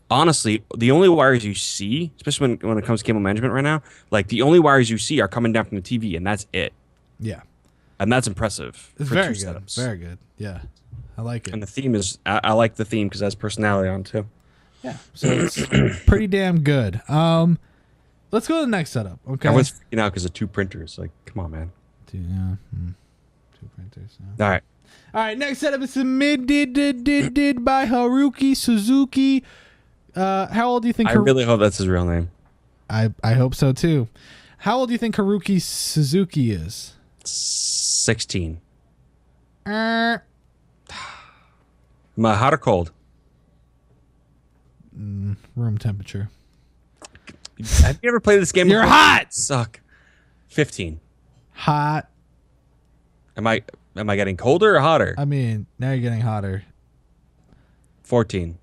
honestly, the only wires you see, especially when it comes to cable management right now, like the only wires you see are coming down from the TV, and that's it. Yeah. And that's impressive. It's for very two good. setups. Very good. Yeah. I like it. And the theme is, I like the theme because it has personality on it too. Yeah. So it's pretty damn good. Let's go to the next setup. Okay. Everyone's freaking out because of two printers. Like, come on, man. Two printers. Yeah. All right. All right, next setup is submitted by Haruki Suzuki. How old do you think? I really hope that's his real name. I hope so too. How old do you think Haruki Suzuki is? 16. Uh, Hot or cold? room temperature. Have you ever played this game? You're before? hot. Suck. 15. Hot. Am I getting colder or hotter? I mean, now you're getting hotter. 14.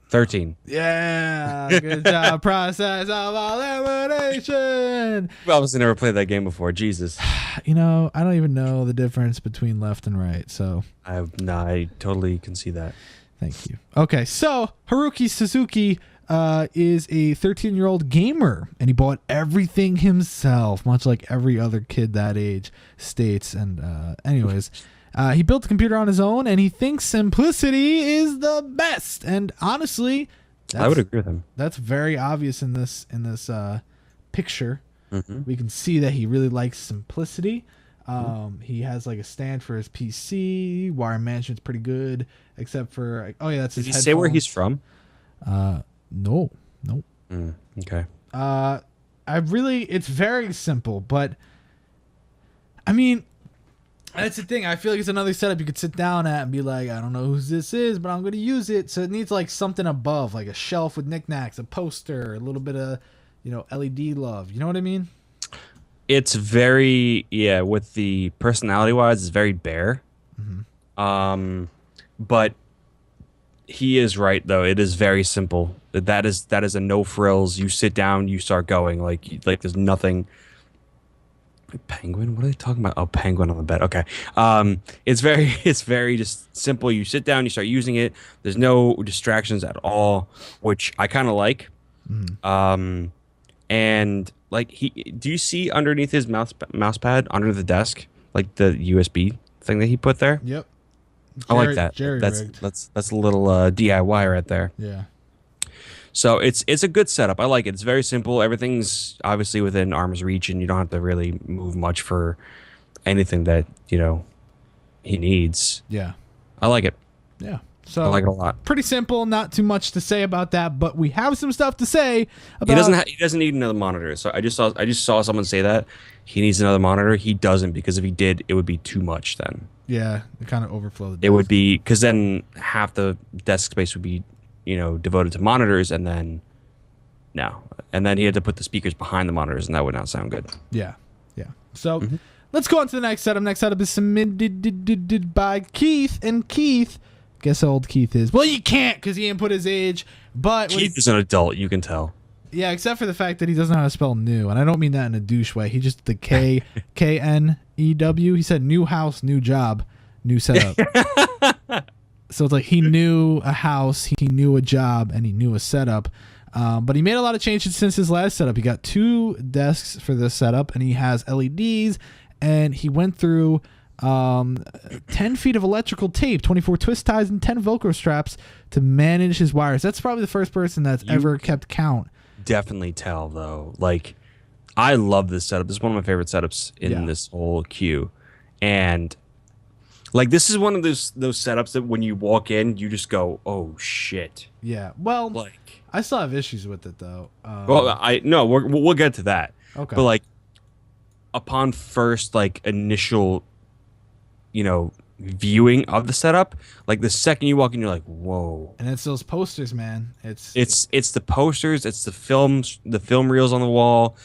13. Yeah, good job. Process of elimination. We obviously never played that game before. Jesus. I don't even know the difference between left and right. So I totally can see that. thank you. Okay, so Haruki Suzuki is a 13-year-old gamer, and he bought everything himself, much like every other kid that age states. And anyways, he built the computer on his own, and he thinks simplicity is the best. And honestly, I would agree with him. That's very obvious in this picture. Mm-hmm. We can see that he really likes simplicity. He has like a stand for his PC. Wire management's pretty good, except for that's his. Did he say where he's from? No. Okay. It's very simple, but I mean, that's the thing. I feel like it's another setup you could sit down at and be like, I don't know who this is, but I'm going to use it. So it needs like something above, like a shelf with knickknacks, a poster, a little bit of, LED love. You know what I mean? It's very, with the personality wise, it's very bare. Mm-hmm. But he is right though. It is very simple. That is a no frills. You sit down, you start going. Like there's nothing. Penguin? What are they talking about? Oh, penguin on the bed. Okay. It's very just simple. You sit down, you start using it. There's no distractions at all, which I kind of like. Mm-hmm. And like do you see underneath his mouse pad under the desk, like the USB thing that he put there? Yep. I like that. Jerry-rigged. That's a little DIY right there. Yeah. So it's a good setup. I like it. It's very simple. Everything's obviously within arm's reach, and you don't have to really move much for anything that he needs. Yeah. I like it. Yeah. So I like it a lot. Pretty simple. Not too much to say about that, but we have some stuff to say about. He doesn't need another monitor. So I just saw someone say that he needs another monitor. He doesn't, because if he did, it would be too much then. Yeah, it kind of overflowed. It would be, because then half the desk space would be devoted to monitors, and then he had to put the speakers behind the monitors, and that would not sound good. Yeah. So let's go on to the next setup. Next setup is submitted by Keith. And Keith, guess how old Keith is? Well, you can't because he didn't put his age. But Keith is an adult, you can tell. Yeah, except for the fact that he doesn't know how to spell new. And I don't mean that in a douche way. He just the Knew. He said new house, new job, new setup. So it's like he knew a house, he knew a job, and he knew a setup. But he made a lot of changes since his last setup. He got 2 desks for this setup, and he has LEDs, and he went through 10 feet of electrical tape, 24 twist ties, and 10 Velcro straps to manage his wires. That's probably the first person that's ever kept count. Definitely tell, though. Like, I love this setup. This is one of my favorite setups in this whole queue. And, like, this is one of those setups that when you walk in, you just go, oh, shit. Yeah. Well, like, I still have issues with it, though. We'll get to that. Okay. But, like, upon first, like, initial, viewing of the setup, like, the second you walk in, you're like, whoa. And it's those posters, man. It's the posters, it's the film reels on the wall.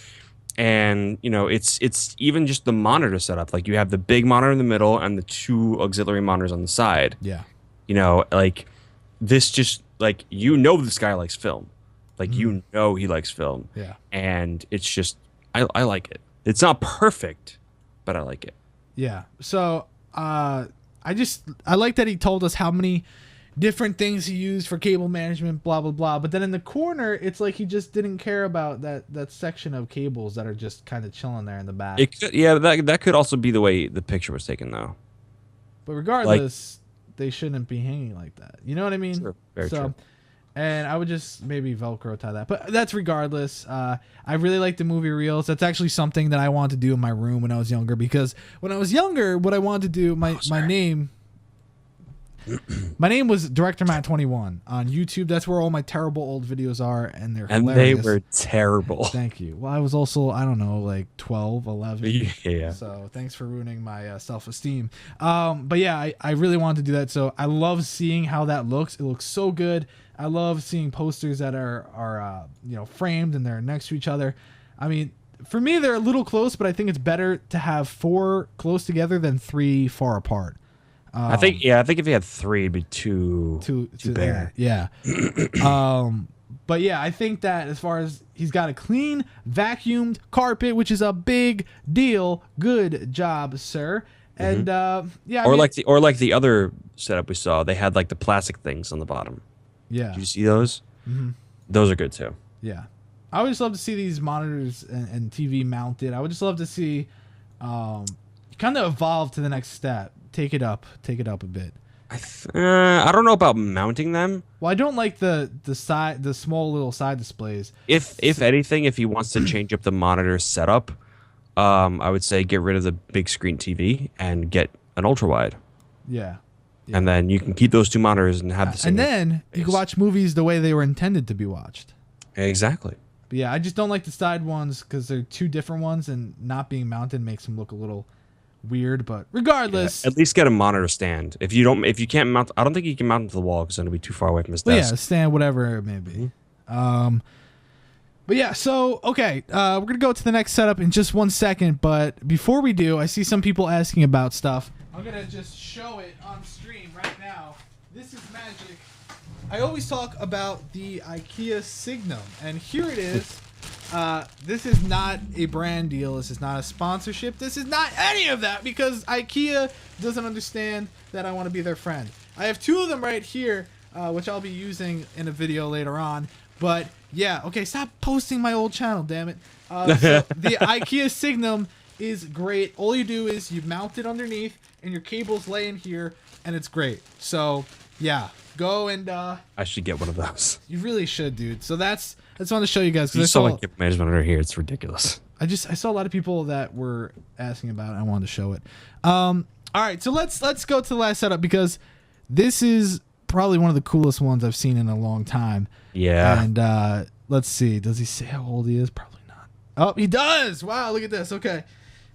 And, it's even just the monitor setup. Like, you have the big monitor in the middle and the 2 auxiliary monitors on the side. Yeah. Like, this just, like, this guy likes film. Like, he likes film. Yeah. And it's just, I like it. It's not perfect, but I like it. Yeah. So, I like that he told us how many different things he used for cable management, blah blah blah. But then in the corner, it's like he just didn't care about that section of cables that are just kind of chilling there in the back. That could also be the way the picture was taken, though. But regardless, they shouldn't be hanging like that. You know what I mean? True. Very true. And I would just maybe Velcro tie that. But that's regardless. I really like the movie reels. That's actually something that I wanted to do in my room when I was younger. Because when I was younger, what I wanted to do, my name was Director Matt 21 on YouTube. That's where all my terrible old videos are, and they're hilarious. They were terrible. Thank you. Well, I was also, I don't know, like 12, 11. Yeah. So thanks for ruining my self-esteem. But yeah, I really wanted to do that. So I love seeing how that looks. It looks so good. I love seeing posters that are framed and they're next to each other. I mean, for me, they're a little close, but I think it's better to have 4 close together than 3 far apart. I think if you had 3, it'd be too bare. Yeah. But yeah, I think that as far as he's got a clean, vacuumed carpet, which is a big deal. Good job, sir. And like the other setup we saw, they had like the plastic things on the bottom. Yeah. Did you see those? Mm-hmm. Those are good too. Yeah. I would just love to see these monitors and TV mounted. I would just love to see kind of evolve to the next step. Take it up a bit. I don't know about mounting them. Well, I don't like the small little side displays. If anything, if he wants to change up the monitor setup, I would say get rid of the big screen TV and get an ultra wide. Yeah. And then you can keep those 2 monitors and have the same. And then you can watch movies the way they were intended to be watched. Exactly. But yeah, I just don't like the side ones because they're 2 different ones, and not being mounted makes them look a little weird. But regardless, at least get a monitor stand. If you can't mount, I don't think you can mount it to the wall because it'll be too far away from his desk. Yeah, stand, whatever it may be. But yeah, so okay, we're gonna go to the next setup in just 1 second. But before we do, I see some people asking about stuff. I'm gonna just show it on stream right now. This is magic. I always talk about the IKEA Signum, and here it is. This is not a brand deal. This is not a sponsorship. This is not any of that because IKEA doesn't understand that I want to be their friend. I have 2 of them right here, which I'll be using in a video later on. But yeah, okay, stop posting my old channel, damn it. So the IKEA Signum is great. All you do is you mount it underneath, and your cables lay in here, and it's great. So yeah, go and I should get one of those. You really should, dude. So I just wanted to show you guys. You saw my gift management under here. It's ridiculous. I saw a lot of people that were asking about it. I wanted to show it. All right, so let's go to the last setup because this is probably one of the coolest ones I've seen in a long time. Yeah. And let's see. Does he say how old he is? Probably not. Oh, he does. Wow, look at this. Okay.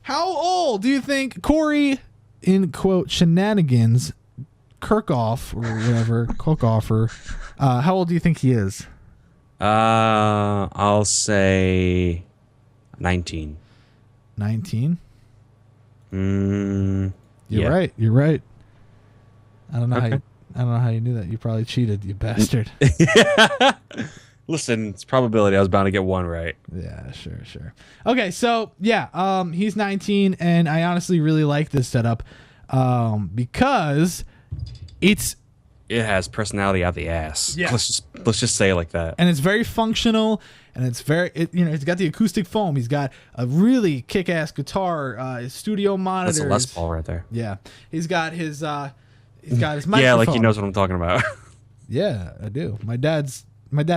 How old do you think Corey, in quote, shenanigans, Kirkhoff or whatever, Cookoffer, how old do you think he is? I'll say 19. 19? You're Yeah. right. You're right. I don't know Okay. I don't know how you knew that. You probably cheated, you bastard. Listen, it's probability. I was bound to get one right. Yeah, sure. Okay, so yeah, he's 19, and I honestly really like this setup because it has personality out the ass. Yeah. Let's just say it like that. and it's very functional, and it's it's got the acoustic foam. He's got a really kick-ass guitar, his studio monitors. That's a Les Paul right there. Yeah, he's got his microphone. Yeah, like he knows what I'm talking about. Yeah, I do. My dad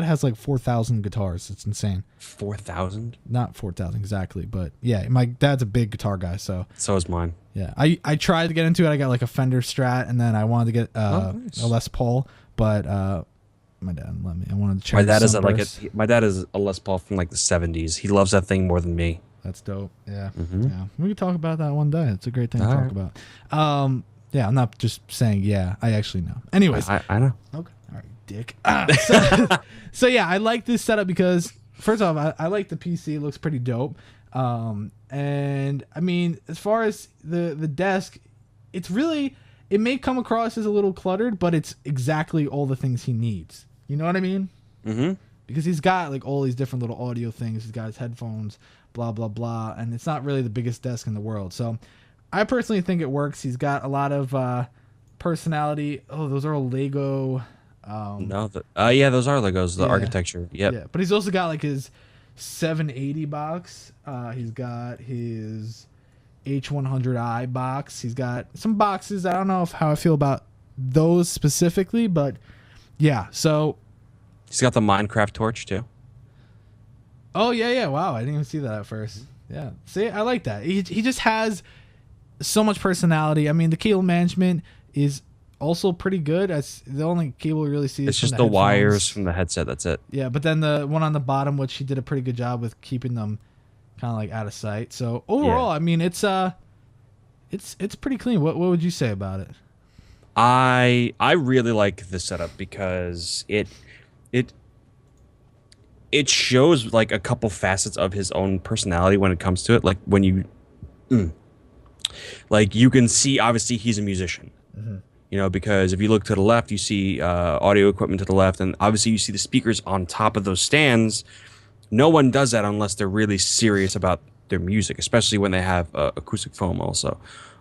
has like 4,000 guitars. It's insane. 4,000? Not 4,000 exactly, but yeah, my dad's a big guitar guy, so So is mine. yeah. I tried to get into it. I got like a Fender Strat, and then I wanted to get Nice. a Les Paul, but my dad didn't let me. I wanted to check. My dad is a Les Paul from like the 70s. He loves that thing more than me. That's dope. Yeah, Mm-hmm. yeah. We could talk about that one day. It's a great thing to All talk right. about. Yeah, I'm not just saying. Yeah, I actually know. Anyways, I know. okay. All right, dick. So yeah, I like this setup because first off, I like the PC. It looks pretty dope. And I mean, as far as the desk, it may come across as a little cluttered, but it's exactly all the things he needs. You know what I mean? Mm-hmm. Because he's got like all these different little audio things. He's got his headphones, blah blah blah, and it's not really the biggest desk in the world. So I personally think it works. He's got a lot of personality. Oh, those are all Lego. No, yeah, those are Legos. The Yeah. architecture. Yep. Yeah, but he's also got like his 780 box. He's got his H100i box. He's got some boxes. I don't know how I feel about those specifically, but yeah. So, He's got the Minecraft torch too. oh yeah. Wow, I didn't even see that at first. Yeah, see, I like that. He just has so much personality. I mean, the cable management is also pretty good. That's the only cable we really see. It's is just from the headphones. wires from the headset. That's it. Yeah, but then the one on the bottom, which he did a pretty good job with keeping them kind of like out of sight. So overall, I mean, it's pretty clean. What would you say about it? I really like this setup because it shows like a couple facets of his own personality when it comes to it. Like when you like you can see obviously he's a musician. Mm-hmm. You know, because if you look to the left, you see audio equipment to the left, and obviously you see the speakers on top of those stands. No one does that unless they're really serious about their music, especially when they have acoustic foam also.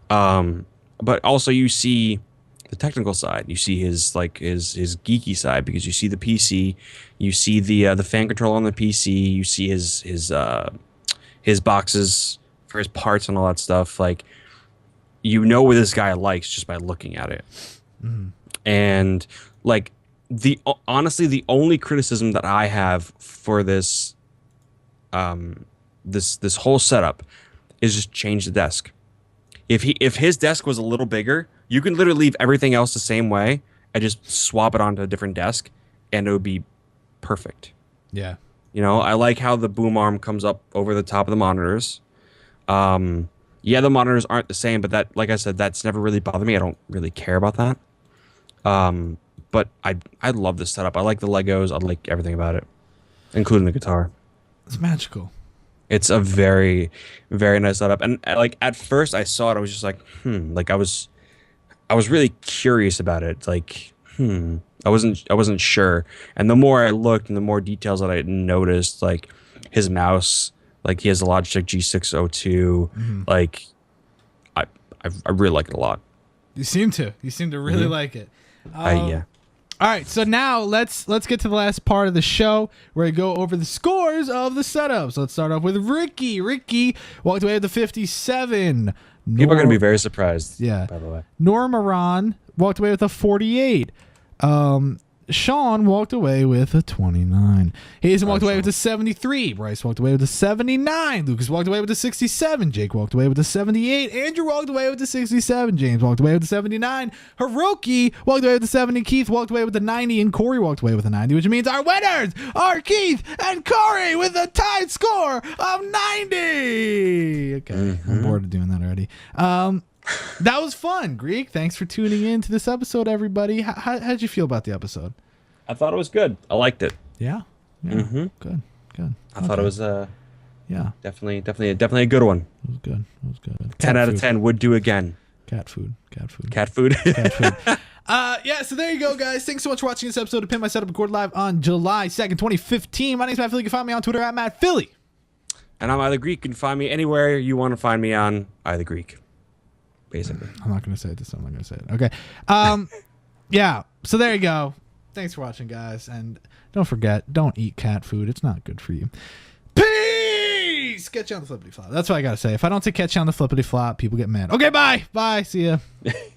But also you see the technical side. You see his geeky side because you see the PC, you see the fan control on the PC, you see his boxes for his parts and all that stuff. Like, you know what this guy likes just by looking at it. Mm-hmm. And like honestly, the only criticism that I have for this this whole setup is just change the desk. If his desk was a little bigger, you can literally leave everything else the same way and just swap it onto a different desk, and it would be perfect. Yeah. You know, I like how the boom arm comes up over the top of the monitors. Yeah, the monitors aren't the same, but that, like I said, that's never really bothered me. I don't really care about that. But I love this setup. I like the Legos. I like everything about it, including the guitar. It's magical. It's a very, very nice setup. And like at first I saw it, I was just like, like I was really curious about it. Like, I wasn't sure. And the more I looked and the more details that I noticed, like his mouse, like he has a Logitech G602. Mm-hmm. Like I really like it a lot. You seem to really like it. Yeah. All right, so now let's get to the last part of the show where I go over the scores of the setups. Let's start off with Ricky. Ricky walked away with the 57. People are going to be very surprised. Yeah. By the way. Normaron walked away with a 48. Sean walked away with a 29. Hazen walked away with a 73. Bryce walked away with a 79. Lucas walked away with a 67. Jake walked away with a 78. Andrew walked away with a 67. James walked away with a 79. Hiroki walked away with a 70. Keith walked away with a 90. And Corey walked away with a 90, which means our winners are Keith and Corey with a tied score of 90. Okay, I'm bored of doing that already. That was fun, Greek. Thanks for tuning in to this episode, everybody. How'd you feel about the episode? I thought it was good. I liked it. Yeah. Mm-hmm. Good. I thought it was Yeah. Definitely a good one. It was good. It was good. 10 out of 10 would do again. Cat food. Cat food. Cat food. Yeah, so there you go, guys. Thanks so much for watching this episode of Pimp My Setup, recorded live on July 2nd, 2015. My name's Matt Philly. You can find me on Twitter at MattPhilly. And I'm iTheGreek. You can find me anywhere you want to find me on iTheGreek. Basically. I'm not going to say it this time. I'm not going to say it. Okay. Yeah, so there you go. Thanks for watching, guys. And don't forget, don't eat cat food. It's not good for you. Peace! Catch you on the flippity flop. That's what I got to say. If I don't say catch you on the flippity flop, people get mad. Okay, bye. Bye. See ya.